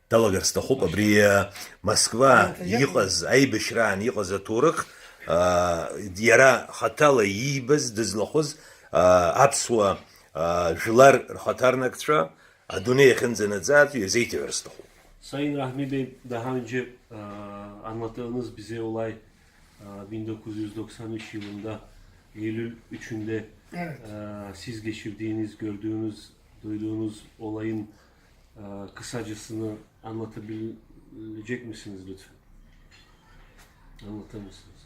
Далагар сҭахуп абри Москва иҟаз аибашьраан иҟаз аҭоурых иара хаҭала иибаз дызлахәыз аԥсуа жәлар рхаҭарнакцәа aduney yakınzanacak yüzeyti versin. Sayın Rahmi Bey, daha önce anlattığınız bize olay 1993 yılında Eylül 3'ünde evet. Siz geçirdiğiniz, gördüğünüz, duyduğunuz olayın kısacasını anlatabilecek misiniz lütfen? Anlatır mısınız?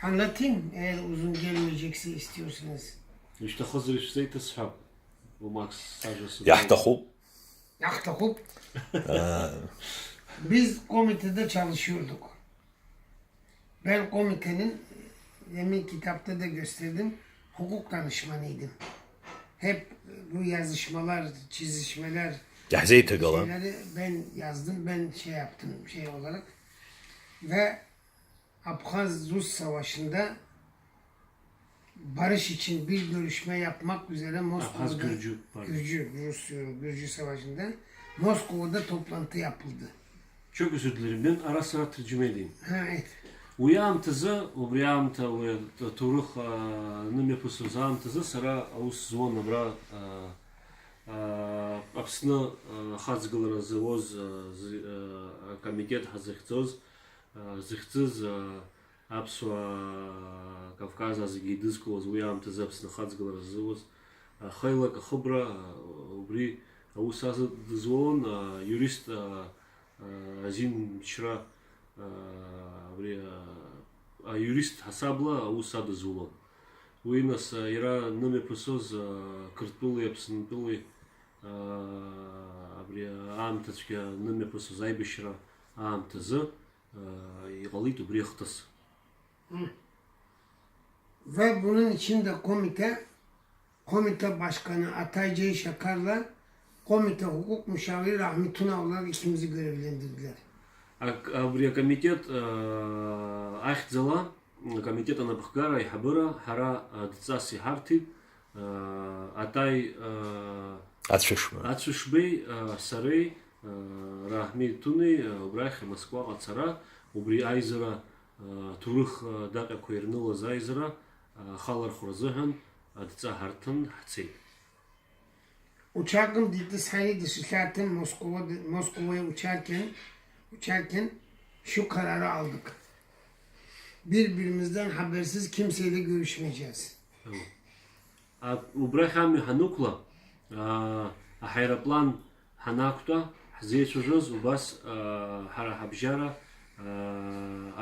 Anlatayım eğer uzun gelmeyecekse istiyorsanız. İşte hazır işte teshab. Bu maksacası. Yahtahu. Yahtahu. Biz komitede çalışıyorduk. Ben komitenin, demin kitapta da gösterdim, hukuk danışmanıydım. Hep bu yazışmalar, çizişmeler, şeyleri ben yazdım, ben şey yaptım şey olarak. Ve Abhaz-Rus Savaşı'nda barış için bir görüşme yapmak üzere Moskova'da, Gürcü Savaşı'nda Moskova'da toplantı yapıldı. Çok özür dilerim, ben ara sıra tercüme edeyim. Evet. Уямтазы, убриамта, турых нымепысу замтазы, сара аус звон набра апсны хазгылары зывоз комитет хазыхтоз, зыхтыз апсуа Кавказа зыгейдызкоз, уямтазы апсны хазгылары зывоз, хайлак хыбра, убри аус азы звон, юрист азин чра юрист хасабла усады зулон. Уинас ира нами пусоз кыртпылы япсынпылы амтачка нами пусоз айбишра амтазы игалиту брехтас. Ve bunun için de komite başkanı Atay C. Şakar'la komite hukuk müşaviri Rahmi Tuna olarak ikimizi görevlendirdiler. Абри комитет ахьӡала комитет анапхгара иҳабыра ҳара дҵас иҳарҭеит Атай Ацәышбеи сареи Раҳми Тунеи убрахь Москваҟа ацара убри аизара ҭоурых даҟьақәа ирнылаз аизара халархәра азыҳәан адҵа ҳарҭын ҳцеит. Uçakım Ditlishan'ı dışarıdan Moskova'ya uçarken şu kararı aldık. Birbirimizden habersiz kimseyle görüşmeyeceğiz. Убрахьами ҳанықәла аҳаирплан ҳанақәтәа ҳзеицәажәоз убас ҳара ҳабжьара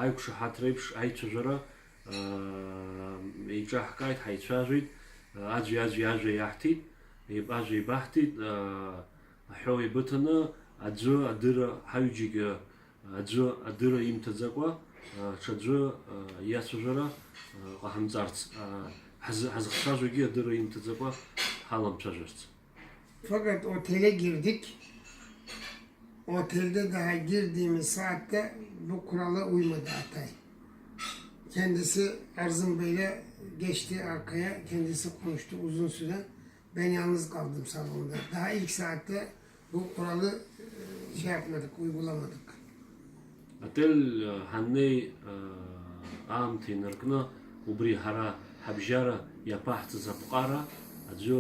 аиқәшаҳаҭра еиԥш аицәажәара еиҿаҳкааит, ҳаицәажәеит, аӡәи ажәа иаҳҭеит, ажәа ибаҳҭеит, аҳәо еибыҭаны аӡәы адыра ҳаҩџьегьы аӡәы адыра имҭаӡакәа ҽаӡәы иацәажәара ҟаҳамҵарц, ҳазыхцәажәогьы адыра имҭаӡакәа ҳаламцәажәарц. Fakat otele girdik. Otelde daha girdiğimiz saatte bu kurala uymadı Atay. Kendisi Erzin Bey'le geçti arkaya, kendisi konuştu uzun süre. Ben yalnız kaldım salonda. Daha ilk saatte bu kuralı şey yapmadık, uygulamadık. Отель ҳаннеи аамҭа инаркны убри ҳара ҳабжьара иаԥаҳҵаз апҟара аӡәы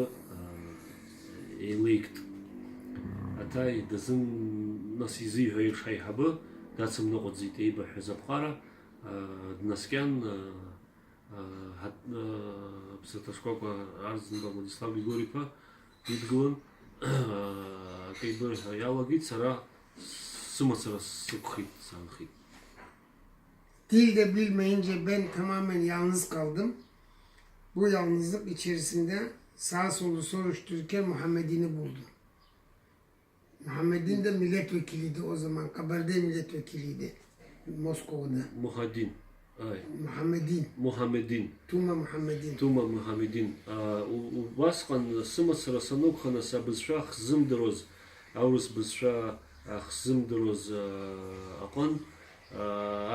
еилеигт. Атай нас изиҳәо еиԥш ҳаиҳабы дацымныҟәыҵит еибаҳәаз апҟара днаскьан ԥсаҭа-шкәакәа Арӡынба Владислав Григорий-иԥа идгылан акеибырҳәа иалагеит, сара sımsıra sağlıkıydı. Dil de bilmeyince ben tamamen yalnız kaldım. Bu yalnızlık içerisinde sağa solu soruştururken Muhammedin'i buldum. Muhammedin de milletvekiliydi o zaman. Kabardey milletvekiliydi Moskova'da. Muhammedin. Tuma Muhammedin. Убасҟан сымацара санықәханы абызшәа хзымдыруаз, аурыс бызшәа хзымдыруаз аҟын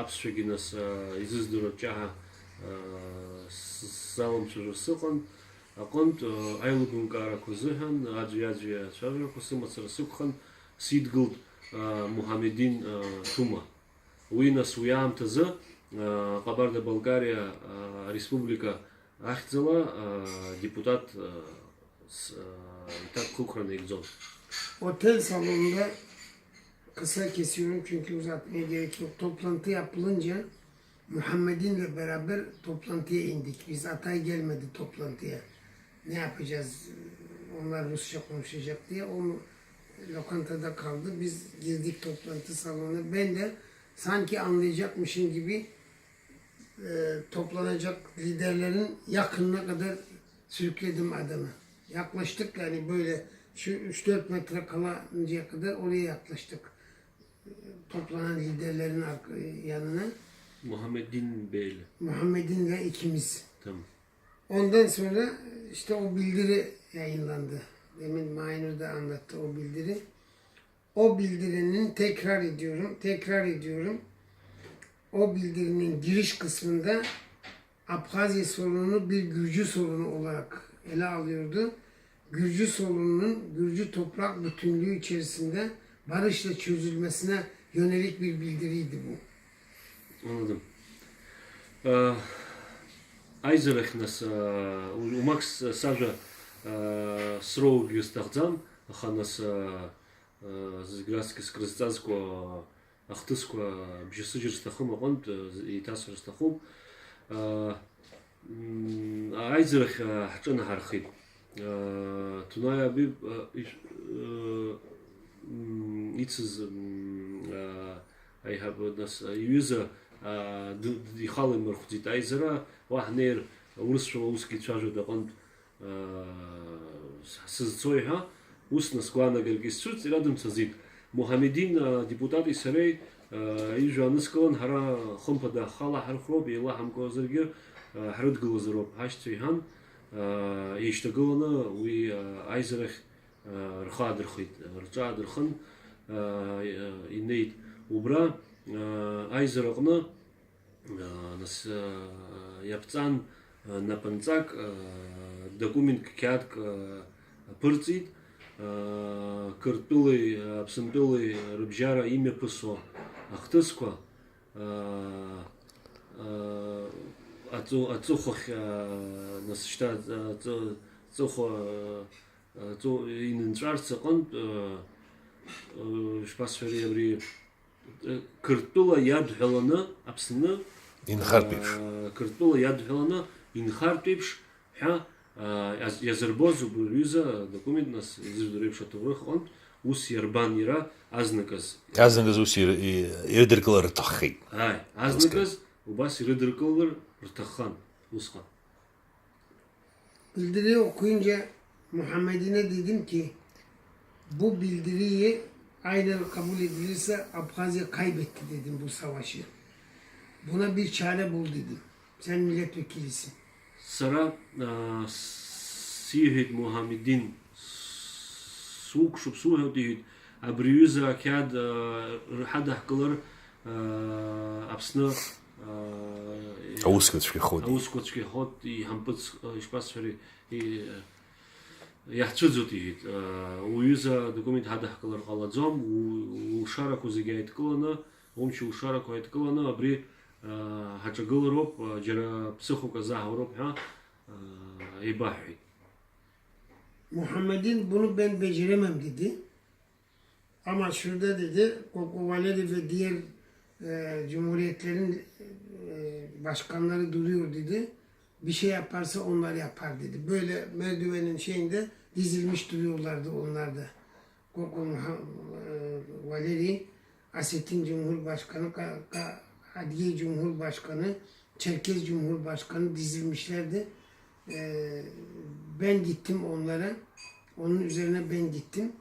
аԥсшәагьы нас изыздыруа ҷаҳа саламцәажәо сыҟан. Akont aylubun kara kuzuhan acıya çağır kusum asırasukhan sidguld Muhammedin Tuma. Uyna suyam tazı Kabarda Bulgarya Respublika Ahtzala депутат İtat Kukran Egzon. Otel salonunda kısa kesiyorum çünkü uzatmaya gerek yok. Toplantı yapılınca Muhammed'inle beraber toplantıya indik. Biz Atay gelmedi toplantıya. Ne yapacağız? Onlar Rusça konuşacak diye. O lokantada kaldı. Biz girdik toplantı salonuna. Ben de sanki anlayacakmışım gibi toplanacak liderlerin yakınına kadar sürükledim adamı. Yaklaştık yani böyle şu 3-4 metre kalıncaya kadar oraya yaklaştık. Toplanan liderlerin yanına. Muhammedin Beyli. Muhammed'inle ikimiz. Tamam. Ondan sonra işte o bildiri yayınlandı. Demin Maynur da anlattı o bildiri. O bildirinin tekrar ediyorum. O bildirinin giriş kısmında Abhazya sorununu bir Gürcü sorunu olarak ele alıyordu. Gürcü sorununun Gürcü toprak bütünlüğü içerisinde barışla çözülmesine yönelik bir bildiriydi bu. Anladım. Айзерах нас умакс сажа сроуг юстахзам ханас зграски скрызцазко ахтыско бжисыжырстахым оғанд итасырстахым айзерах хачана хархид туная би ицыз I have нас user ди халы мөрхүзит айзера вахнер урысский чажу да он сыз цойха усна сквана гелгисцуц рядом сазит Muhammedin депутат исерей и жаныскалан хара хомпада хала хархроб ила хамкозерге хард глозероб хаштрихан иштагалана уи айзерах рхадрхит рчадрхан инейт убра айзеракны нас япцан напанцак документ кятк пырцит кыртпылый абсынпылый рыбжара имя пысо ахтысква ацухах нас шта цухо инентрарцы он шпасфери кыртпыла ядхелана абсыны Инхарпивш. кыртпыла ядхелана инхарпивш ха язербозу бурюза документ нас изрдуревша товрых он ус ярбан ира азнаказ. Азнаказ ус ирдыркылар ртаххи. Ай, азнаказ убас ирдыркылар ртахан усхан. Bildiriyi okuyunca Muhammed'ine dedim ki bu bildiriyi aynen kabul edilirse Abhazya kaybetti dedim bu savaşı. Buna bir çare bul dedim. Sen milletvekilisin. Sara Sihid Muhammedin Suk şup suha diyit abriyuza kad hadah kılır apsna Аускотшки ходи. Аускотшки ход и хампыц шпасфери и яхчызут дiyit уюза документ hadah kılır қаладзом ушараку зигайт кылана омчи ушараку айт кылана абри хачагылроп жара психока захроп ha ibahi. Muhammed'in bunu ben beceremem dedi. Ama şurada dedi Kokovaleri ve diğer cumhuriyetlerin başkanları duruyor dedi. Bir şey yaparsa onlar yapar dedi. Böyle merdivenin şeyinde dizilmiş duruyorlardı onlar da. Kokovaleri, Asettin Cumhurbaşkanı, Hadiye Cumhurbaşkanı, Çerkez Cumhurbaşkanı dizilmişlerdi. Ben gittim onlara. Onun üzerine ben gittim.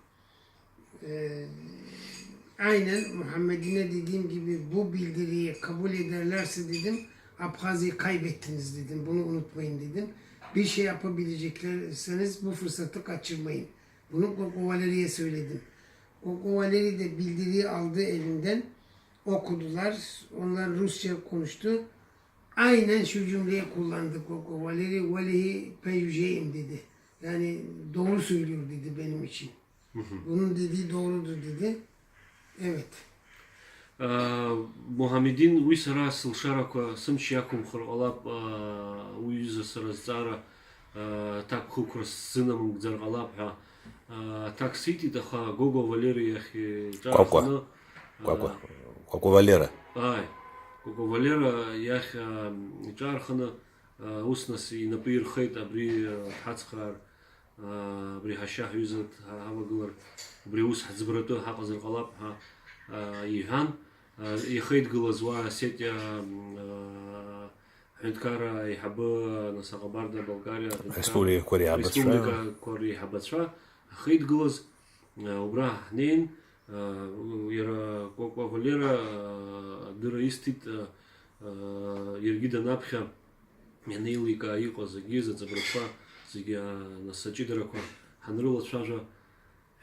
Aynen Muhammed'ine dediğim gibi bu bildiriyi kabul ederlerse dedim Abhazya'yı kaybettiniz dedim. Bunu unutmayın dedim. Bir şey yapabileceklerseniz bu fırsatı kaçırmayın. Bunu Kokovaleri'ye söyledim. Kokovaleri de bildiriyi aldı elinden. Okudular. Onlar Rusça konuştu. aynen şu cümleyi kullandı Koko. Valeri velehi peyüceyim dedi. Yani doğru söylüyor dedi benim için. Bunun dediği doğrudur dedi. Evet. Muhammedin uysara sılşarako sımşiyakum khuralap uyuzu sırazara tak hukros sınam zargalap ha так сити таха гого Валерия Каква? Каква Валера? ай гого Валера ях чархана уснас и напир хайт абри хацхар абри хашах юзат хаваглар абри ус хазбрато хaqazır qalap ha ихан يخيد глазва сетя هندكارا يحب نسقباردا بلغاريا Республика Корея Республика Корея حبتشا خيد глаз وبرا هنين يرا كوكو فاليرا ديرا истит يرجيدا نابخا ينيليكا يقو زجيزا زبرفا زجيا نسجدركو هنرول تشاجا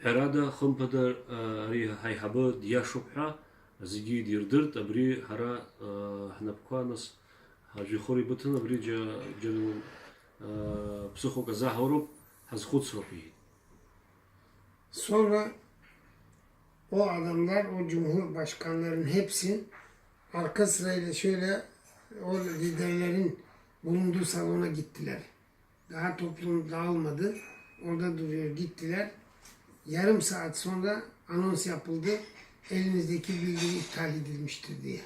هرادا خمبدا ري هاي حبا دياشوبها زجي ديردرت ابري هرا هنبكوانس هاجي خوري بتن ابري جل psixoka zahorop hazxutsropi. Sonra o adamlar, o cumhurbaşkanların hepsi arka sırayla şöyle o liderlerin bulunduğu salona gittiler. Daha toplum dağılmadı. Orada duruyor. Gittiler. Yarım saat sonra anons yapıldı. Elinizdeki bildiri iptal edilmiştir diye.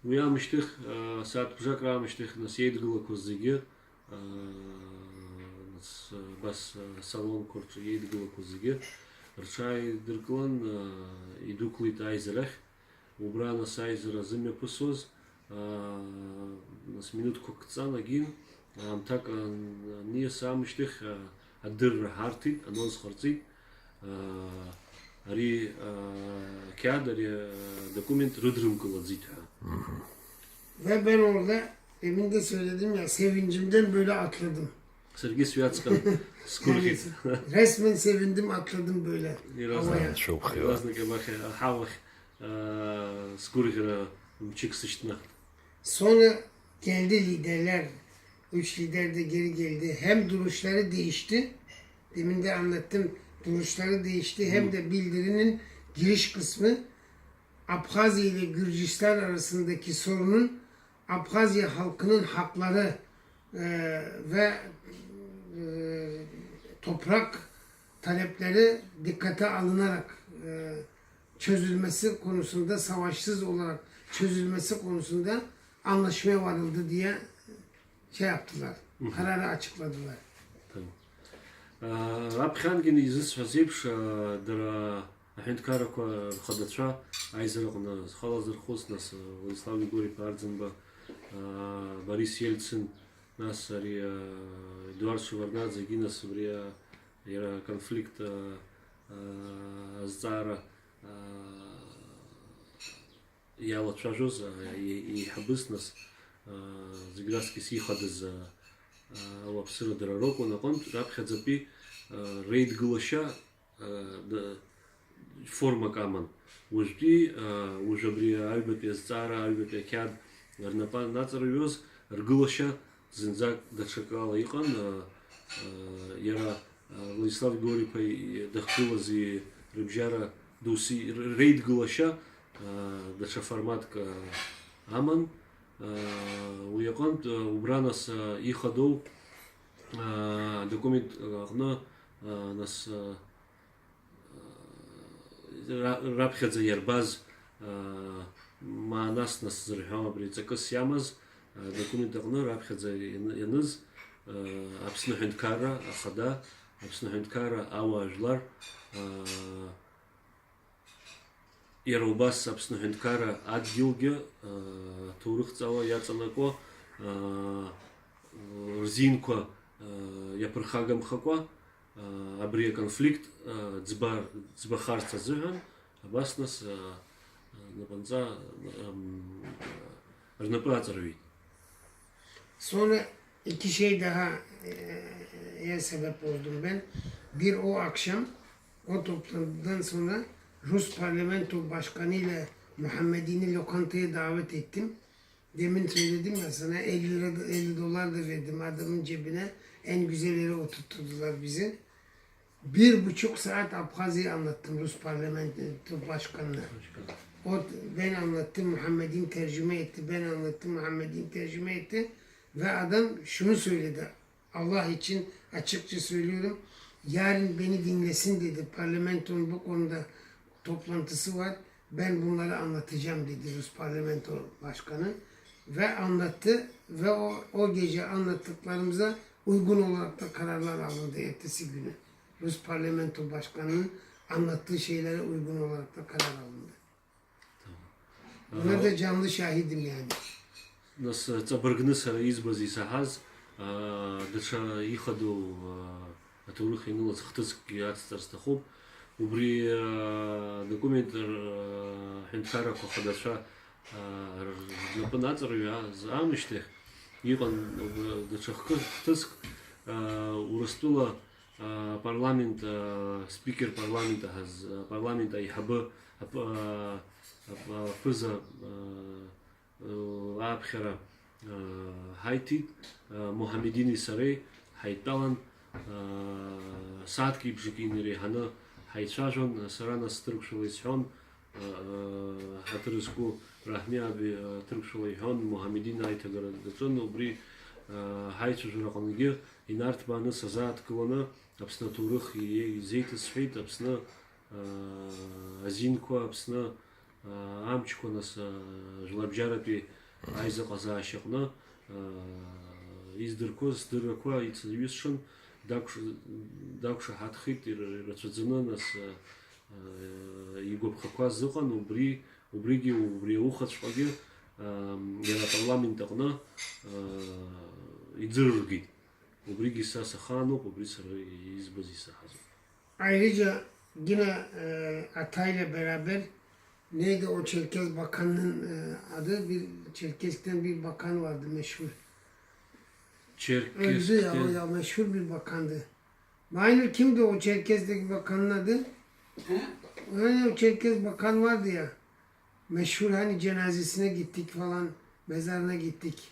Uyanmıştık. Saat kuşak ramıştık. Nas yedgıla kuzdigi. Бас салон корчу yedgıla kuzdigi. Рчай дыркылан идуклит айзерах. Убрана сайзера зыме пысоз. Нас минутку кцан агин. Так niye sağmıştık. Adır hartit. Anons hartit. Ari kağıt, ari dokument rıdırım kıladık. Ve ben orada demin de söyledim ya sevincimden böyle atladım. Sergi Sviatska skurhit. Resmen sevindim atladım böyle havaya. Çok iyi. Raznike bakhe havah skurhira mçık sıçtına. Sonra geldi liderler. 3 lider de geri geldi. Hem duruşları değişti. Demin de anlattım. Duruşları değişti. Hem de bildirinin giriş kısmı Abhazya ile Gürcistan arasındaki sorunun Abhazya halkının hakları ve toprak talepleri dikkate alınarak çözülmesi konusunda, savaşsız olarak çözülmesi konusunda anlaşmaya varıldı diye şey yaptılar. Kararı açıkladılar. Абхангин изыс фазипш дара хендкарако ходача айзерогна халазыр хоснас Владислав Григорий Пардзенба Борис Ельцин нас ари Эдуард Шеварднадзе гинас врия era конфликт зара яла чажоз и хабыснас зиграски сихадыз Лапсыра драроку на кон рабхадзапи рейд глаша форма каман ужди ужабри альбепе зара альбепе кяд арнапа нацарвёз рглаша зинзак дачакала иқан яра Владислав Григорий дахтылази рыбжара дуси рейд глаша даша форматка аман уяқан убранас иходол документ гна нас рабхадзе ярбаз манас нас зрхама брицакас ямаз документ гна рабхадзе яныз апсны хендкара ахада апсны хендкара аважлар Ерубас собственно хендкара адгилге турыхцава яцанако рзинко япырхагам хаква абрия конфликт дзбахарца зыган абаснас напанца арнапацарви. Sonra iki şey daha sebep oldum ben. Bir o akşam o toplantıdan sonra Rus parlamento başkanı ile Muhammedin'i lokantaya davet ettim. Demin söyledim ya sana 50 lira 50 dolar da verdim adamın cebine. En güzel yere oturtturdular bizi. 1,5 saat Abhazya'yı anlattım Rus parlamento başkanına. O ben anlattım, Muhammed'in tercüme etti. Ben anlattım, Muhammed'in tercüme etti. Ve adam şunu söyledi. Allah için açıkça söylüyorum. Yarın beni dinlesin dedi. Parlamentonun bu konuda toplantısı var. Ben bunları anlatacağım dedi Rus parlamento başkanı. Ve anlattı ve o gece anlattıklarımıza uygun olarak da kararlar alındı ertesi günü. Rus parlamento başkanının anlattığı şeylere uygun olarak da karar alındı. Buna da canlı şahidim yani. Нас цабыргны сара избаз исаҳаз даҽа ихадоу аҭоурых ианылаз хҭыскгьы ацҵар сҭахуп. Убри документ ҳәынҭқаррақәа хадацәа рнапы наҵарҩааз аамышьҭахь иҟан даҽа хҭыск Урыстәыла парламент спикер парламент аиҳабы аԥыза аԥхьара ҳаиҭит Муҳаммедини сареи ҳаидтәалан сааҭкеиԥшык инареиҳаны ҳаицәажәон. Сара нас ҭырқәшәала исҳәон, ҳаҭыр зқәу Раҳми аби ҭырқәшәала иҳәон, Муҳаммедин аиҭагара даҿын. Убри ҳаицәажәара аҟынгьы инарҭбааны сазааҭгыланы Аԥсны аҭоурых изеиҭасҳәеит. Аԥсны азинқәа, Аԥсны амчқәа нас жәлабжьаратәи аизыҟазаашьа аҟны издырқәоз здыррақәа ицаҩысшан дақәшаҳаҭхеит ирацәаӡаны нас игәаԥхақәа зыҟан. Убригьы убри аухаҵәҟьагьы иара апарламент аҟны иӡырыргеит. Убригьы са сахаануп, убри сара избаз исаҳазуп. Ayrıca yine Atay'la beraber neydi o Çerkez Bakanı'nın adı? Bir Çerkez'ten bir bakan vardı meşhur. Öldü ya, o ya meşhur bir bakandı. Maynur kimdi o Çerkez'deki bakanın adı? Hani o Çerkez bakan vardı ya. Meşhur hani cenazesine gittik falan. Mezarına gittik.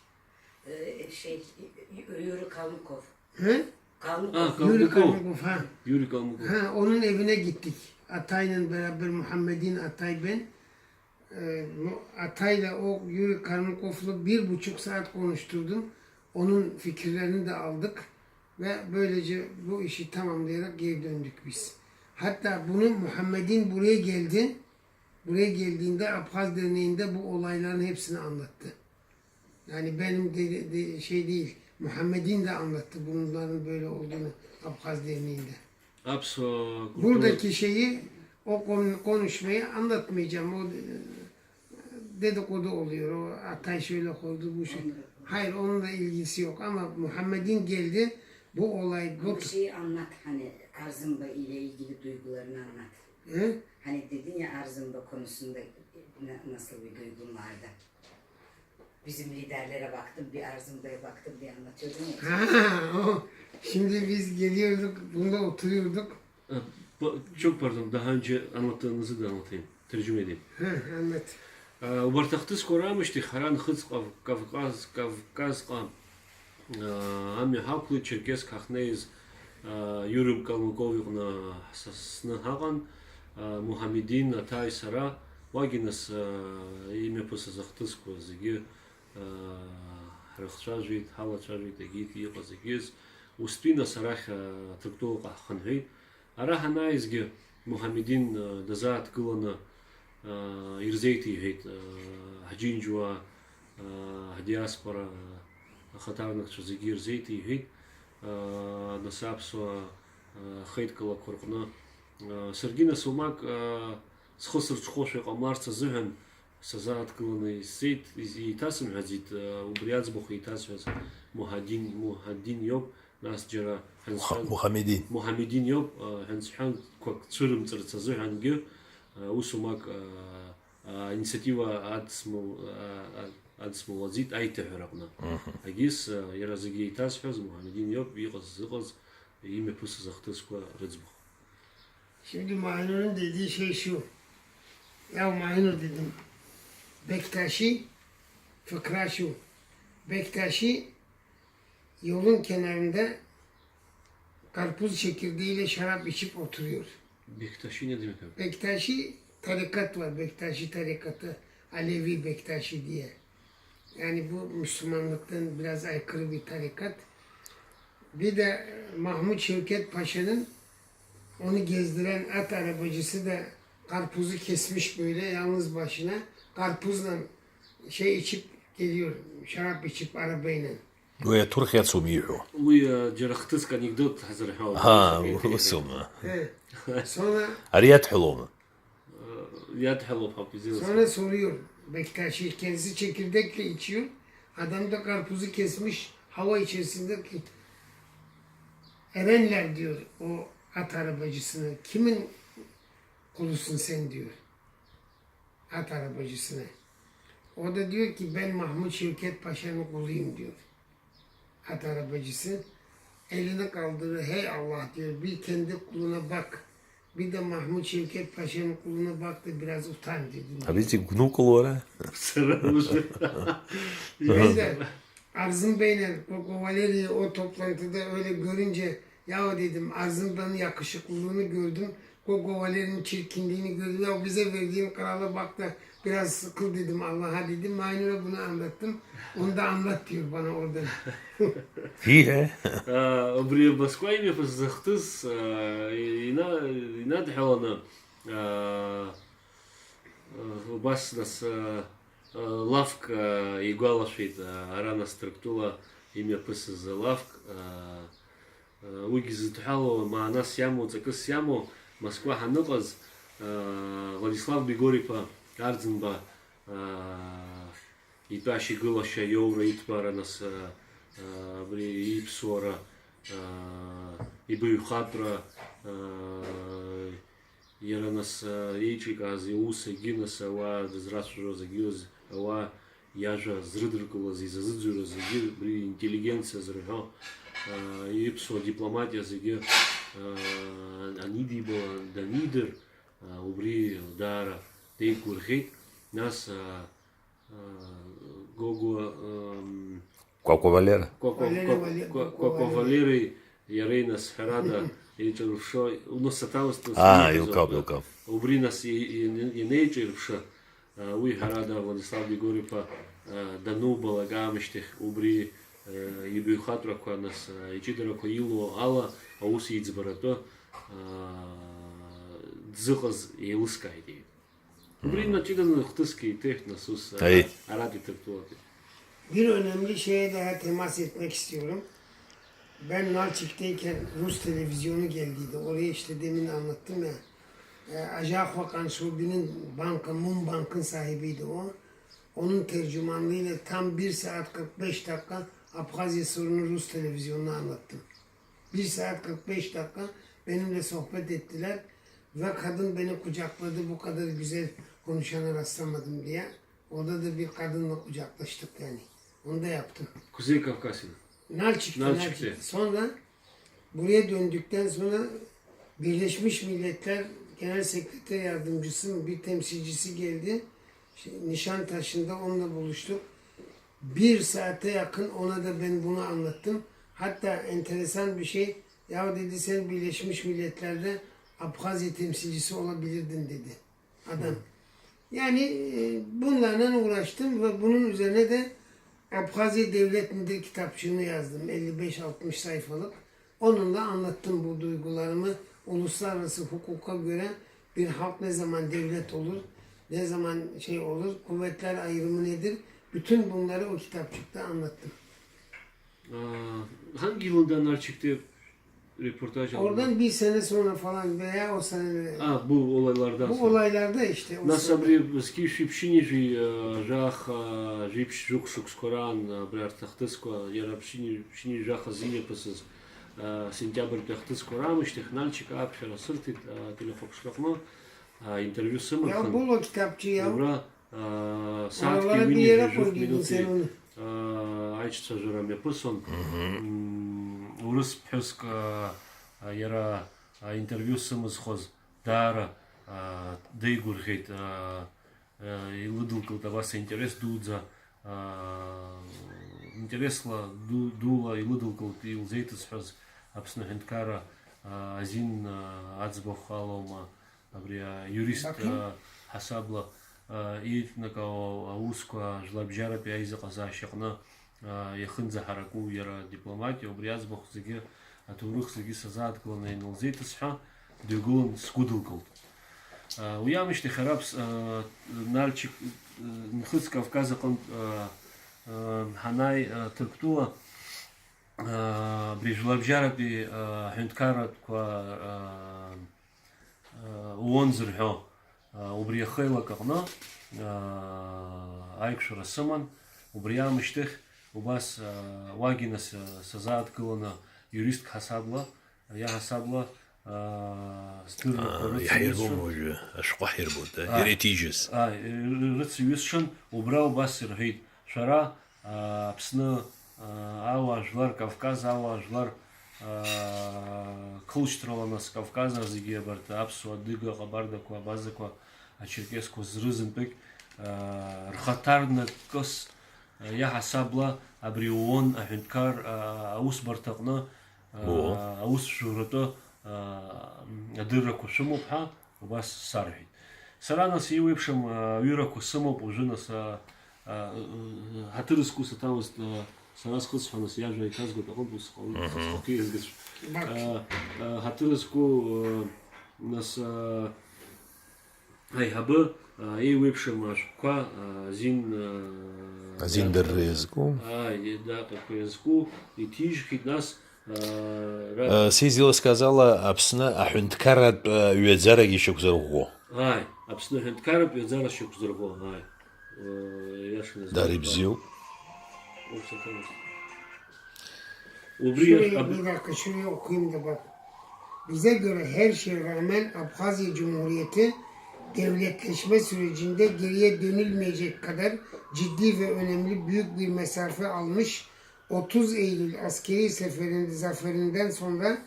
Yuri Kalmukov. He? Kalmukov. Yuri Kalmukov. Ha. Yuri Kalmukov. Ha, onun evine gittik. Atay'la beraber Muhammed'in Atay ben. Atay'la o Yuri Kalmukov'la 1,5 saat konuşturdum. Onun fikirlerini de aldık. Ve böylece bu işi tamamlayarak geri döndük biz. Hatta bunu Muhammed'in buraya geldi. Buraya geldiğinde Abhaz Derneği'nde bu olayların hepsini anlattı. Yani benim de şey değil, Muhammed'in de anlattı bunların böyle olduğunu Abhaz Derneği'nde. Buradaki şeyi, o konuşmayı anlatmayacağım. O dedikodu oluyor. O Atay şöyle oldu, bu şey. Hayır, onunla ilgisi yok ama Muhammed'in geldi, bu olay... Bu şeyi anlat, hani Arzımba ile ilgili duygularını anlat. He? Hani dedin ya Arzımba konusunda nasıl bir duygun vardı. Bizim liderlere baktım, bir Arzımba'ya baktım diye anlatıyordun ya. Ha, o. Şimdi biz geliyorduk, bunda oturuyorduk. Çok pardon, daha önce anlattığınızı da anlatayım, tercüme edeyim. Anlat. Убарҭ скорамышьҭахь ҳара Нхыҵҟа Кавказҟа амҩа ҳақәлеит, Черкесск ҳахнеиз Иури Калмыков иҟны ҳсасны ҳаҟан, Муҳаммедин, Атай, сара, уагьы нас имҩаԥысыз ахҭысқәа зегьы ҳрыхцәажәеит, ҳалацәажәеит, егьит иҟаз егьыз. Устәи нас арахь Ҭырқәтәылаҟа ҳхынҳәеит. Ара ҳанааизгьы Муҳаммедин дазааҭгыланы ирзеиҭеиҳәеит ҳџьынџьуаа, ҳдиаспора ахаҭарнакцәа зегьы ирзеиҭеиҳәеит. Нас аԥсуаа хеидкылақәа рҟны саргьы нас оумак схы сырҽхәошәа иҟамларц азыҳәан сазааҭгыланы еиҭасымҳәаӡеит. Убри аӡбахә еиҭасҳәаз Муҳаддин иоуп. Нас џьара Муҳаммедин иоуп. ҳәансҳәанқәак цәырымҵырц азыҳәангьы ус оумак инициатива адсмылаӡит аиҭаҳәара аҟны. Агьыс иара зегьы еиҭазҳәаз Муҳаммедин иоуп, иҟаз зыҟаз имҩаԥысыз ахҭысқәа рыӡбахә. Şimdi Maynur'un dediği şey şu. Ya Maynur dedim. Bektaşi Fıkra şu. Bektaşi yolun kenarında karpuz çekirdeğiyle şarap içip oturuyor. Bektaşi ne demek abi? Bektaşi tarikat var. Bektaşi tarikatı. Alevi Bektaşi diye. Yani bu Müslümanlıktan biraz aykırı bir tarikat. Bir de Mahmut Şevket Paşa'nın onu gezdiren at arabacısı da karpuzu kesmiş böyle yalnız başına. Karpuzla şey içip geliyor. Şarap içip arabayla. ويا ترخيا تسوميحو ويا جرختسك anekdot hazır ha. ها وسوما He. Sonra أريات حلومة Ya hello papi. sonra soruyor. Bektaşi kendisi çekirdekle içiyor. Adam da karpuzu kesmiş hava içerisinde ki Erenler diyor o at arabacısına. Kimin kulusun sen diyor. At arabacısına. O da diyor ki ben Mahmut Şevket Paşa'nın kuluyum diyor. At arabacısı. Elini kaldırıyor. Hey Allah diyor. Bir kendi kuluna bak. Bir de Mahmut Şevket Paşa'nın kuluna bak da biraz utan dedim. حبيبتي نوكل ورا Sarılmış. Neyse Arzım Bey'le Koko Valeri'yi o toplantıda öyle görünce ya dedim Arzım Bey'in yakışıklılığını gördüm. Koko Valeri'nin çirkinliğini gördüm. Ya bize verdiğin krala bak da biraz sıkıl dedim Allah'a dedim. Mainur'a bunu anlattım. Onu da anlat diyor bana orada. فيها Обри Басквай ми фазахтыз инад хелана бас нас лавк игуалашвит арана структура имя пысыз лавк угиз тухало ма нас яму цакыс яму Москва ханыгыз Владислав Бегорипа Ардзинба иташи гылаша евро итбара нас и псора, и бюхатра, яранас ейчика, зиуса, гинаса, ва зрасужо загиоз, ва яжа зрыдркула, зизазыдзура, заги, бри интеллигенция зрыга, и псо дипломатия заги, аниди была, данидер, убри дара, дейкурхейт, нас гого كوكو فاليرا Коко Валерий, Ярина Схарада, Ейчервшо, у нас саталось. يلقاب Убринас и Нейчервша, Уи Харада, Владислав Бегорипа, Дану Балагамиштих, Убри, и Бюхатра, Куанас, и Читера Коилу, Алла, Аус Ицбарато, Дзухаз и Лускайди. Убрина Читана Хтыски, Технасус, Аради Тертуати. Bir önemli şeye daha temas etmek istiyorum. Ben Nalçik'teyken Rus televizyonu geldiydi. Oraya işte demin anlattım ya. Ajah Hakan Şubi'nin banka, Mum Bank'ın sahibiydi o. Onun tercümanlığıyla tam 1 saat 45 dakika Abhazya sorunu Rus televizyonuna anlattım. 1 saat 45 dakika benimle sohbet ettiler. Ve kadın beni kucakladı. Bu kadar güzel konuşana rastlamadım diye. Orada da bir kadınla kucaklaştık yani. Onu da yaptım. Kuzey Kafkasya. Nalçik'te. Sonra buraya döndükten sonra Birleşmiş Milletler Genel Sekreter Yardımcısının bir temsilcisi geldi. Nişantaşı'nda onunla buluştuk. 1 saate yakın ona da ben bunu anlattım. Hatta enteresan bir şey. Ya dedi sen Birleşmiş Milletler'de Abhazya temsilcisi olabilirdin dedi. Adam. Yani bunlarla uğraştım ve bunun üzerine de Abhazya Devlet Müdür kitapçığını yazdım. 55-60 sayfalık. Onunla anlattım bu duygularımı. Uluslararası hukuka göre bir halk ne zaman devlet olur, ne zaman şey olur, kuvvetler ayrımı nedir? Bütün bunları o kitapçıkta anlattım. Hangi yılından çıktı röportaj aldın? Oradan 1 sene sonra falan veya o sene Bu olaylardan bu sonra. olaylarda işte. O Нас sene. абри ски шипшини жи жах жипш жукшук скоран брар тахтыско яра шини жаха зиле пасыз сентябрь тахтыско рамыш технальчик апшара сыртит телефон шлахно интервью Ya сымырхан bul o kitapçı ya. добра саат Oralara bir мини yere жук koydun sen минути onu. айчца жырам япысон урыс пхюск яра интервью сымыз хоз дара Дейгурхейт илыдылкыл табаса интерес дудза интересла дула илыдылкылт илзейтызҳаз Аԥсны Аҳәынҭқарра азин аӡбахә абри юрист ҳасабла иитнакауа аусқәа жәларбжьаратәи аизыҟазаашьа аҟны иахынӡаҳараку иара дипломатиа убри аӡбахә зегьы аҭоурых зегьы сазааҭгыланы инылзеиҭазҳәа дҩагылан сгәыдылкылт. Уи аамышьҭахь ара Нальчик Нхыҵ Кавказ аҟынтә ҳанааи Ҭырқәтәыла абри жәларбжьаратәи аҳәынҭқарратәқәа ООН зырҳәо убри ахеилак аҟны аиқәшәара сыман. Убри аамышьҭахь убас уагьы нас сазааҭгыланы юристк ҳасабла иаҳасабла يحيربون وجه أشقى حيربون يريتيجس рыцҩысшан убра убас ирҳәеит шәара Аԥсны ауаа жәлар Кавказ ауаа жәлар қылышьҭрала нас Кавказа зегьы абарҭ аԥсуа адыга ҟабардақәа абазақәа ачеркесқәа зрызынтәык рхаҭарнакыс иаҳасабла абри ООН аҳәынҭқар аусбарҭа аҟны аусшәыратәы адыррақәа шәымоуп ҳәа убас сарҳәеит. Сара нас еиуеиԥшым аҩырақәа сымоуп уажәы нас ҳаҭыр зқәу саҭамызт сара схыҵҳәа нас иажәа иҭазгоит аҟынтә усҟак иазгацәа ҳаҭыр зқәу нас аиҳабы еиуеиԥшым ашәҟәқәа азин дыррезку иазку иҭижьхит нас Сизила сказала Аԥсны аҳәынҭқарратә ҩаӡарагьы шьақәзырӷәӷәо. Аԥсны аҳәынҭқарратә ҩаӡара шьақәзырӷәӷәо. Дари бзиоуп. Bir dakika şuraya okuyayım da bak. Bize göre her şeye rağmen Abhazya Cumhuriyeti devletleşme sürecinde geriye dönülmeyecek kadar ciddi ve önemli büyük bir mesafe almış. 30 Eylül askeri zaferinden sonra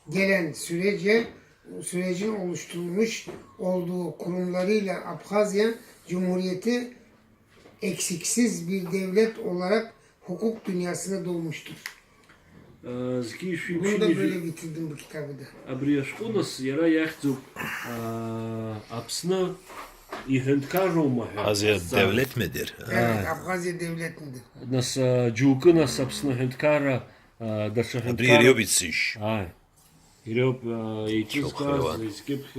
gelen sürecin oluşturulmuş olduğu kurumlarıyla Abhazya Cumhuriyeti eksiksiz bir devlet olarak hukuk dünyasına doğmuştur. Bunu da böyle bitirdim bu kitabı da. Абри ашәҟәы нас иара иахьӡуп Аԥсны иҳәынҭқарроума ҳәа. Azya devlet midir? Evet, Abhazya devlet midir? Нас џьоукы нас Аԥсны аҳәынҭқарра даҽа Абри ҳәынҭқарра иреиуп иццышь. иреиуп еиҿызкуаз изкьыԥхь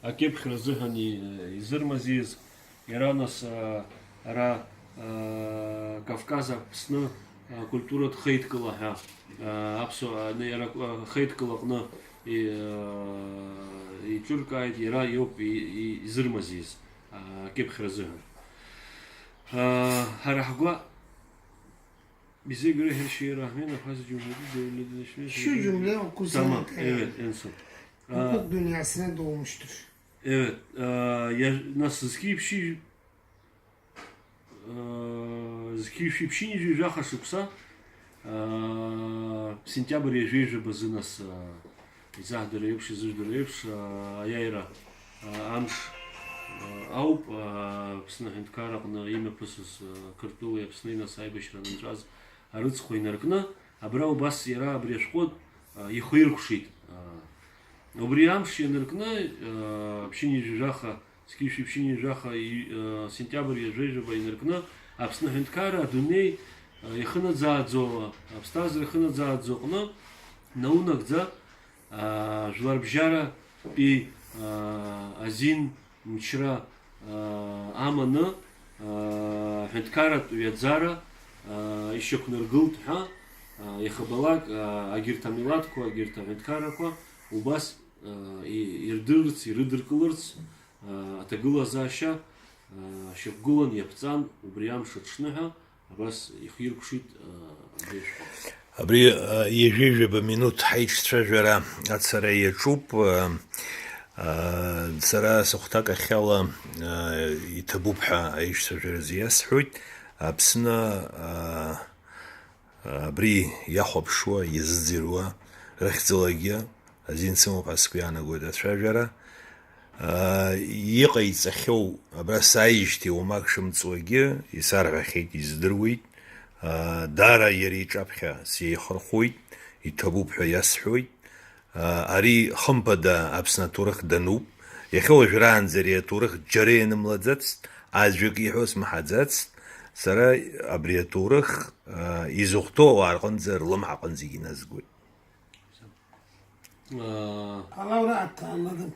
акьыԥхьра азыҳәан изырмазиз иара нас ара Кавказ Аԥсны культуратә хеидкыла ҳәа иара хеидкыла аҟны иҿыркааит иара иоуп изырмазиз акьыԥхьра азыҳәан. Ҳара ҳгәы bize göre her şeye rağmen Abhazya Cumhuriyeti devletleşmesi... Şu cümle okusun. Tamam, evet en son. Hukuk dünyasına doğmuştur. Evet, nasıl skipşi жаха шықса сентябрь ежежа базы нас изахдыр еиԥш изыждыр еиԥш аиааира амш ауп Аԥсны аҳәынҭқарра аҟны имҩаԥысыз Қырҭтәылеи Аԥсни нас аибашьра анынҵәаз арыцхәа инаркны абра убас иара абри ашәҟәы ихиркәшеит. Убри амш ианаркны ԥшьынҩажәи жаха скифши ԥшьынҩажәи жаха сентиабр ежежаба инаркны Аԥсны аҳәынҭқарра адунеи ихынаӡааӡо аԥсҭазаара ихынаӡааӡо аҟны наунагӡа жәларбжьаратәи азин мчра аманы аҳәынҭқарратә ҩаӡара ишьақәнаргылт ҳәа иахабалак агьырҭ амилаҭқәа агьырҭ аҳәынҭқаррақәа убас ирдырырц ирыдыркылырц аҭагылазаашьа шьақәгылан иаԥҵан убри амш аҽны ҳәа абас ихиркәшеит абри ашәҟәы. Абри ежежаба минуҭ ҳаиҿцәажәара ацара иаҿуп. Сара сыхәҭак ахьала иҭабуп ҳәа аиҿцәажәаразы иасҳәоит. Аԥсны абри иахәаԥшуа иазыӡырҩуа рыхьӡалагьы азин сымоуп ҳәа сгәы иаанагоит ацәажәара. иҟаиҵахьоу абра сааижьҭеи уамак шымҵуагьы исарҳәахьеит, издыруеит. Даара иара иҿаԥхьа сеихырхәоит, иҭабуп ҳәа иасҳәоит. Ари хымԥада Аԥсны аҭоурых дануп. Иахьа уажәраанӡа ари аҭоурых џьара ианымлаӡацт, аӡәк иҳәо смаҳаӡацт. Сара абри аҭоурых изыхәҭоу ауаа рҟынӡа рлымҳаҟынӡа зегьы иназгоит. Palavra attı anladım.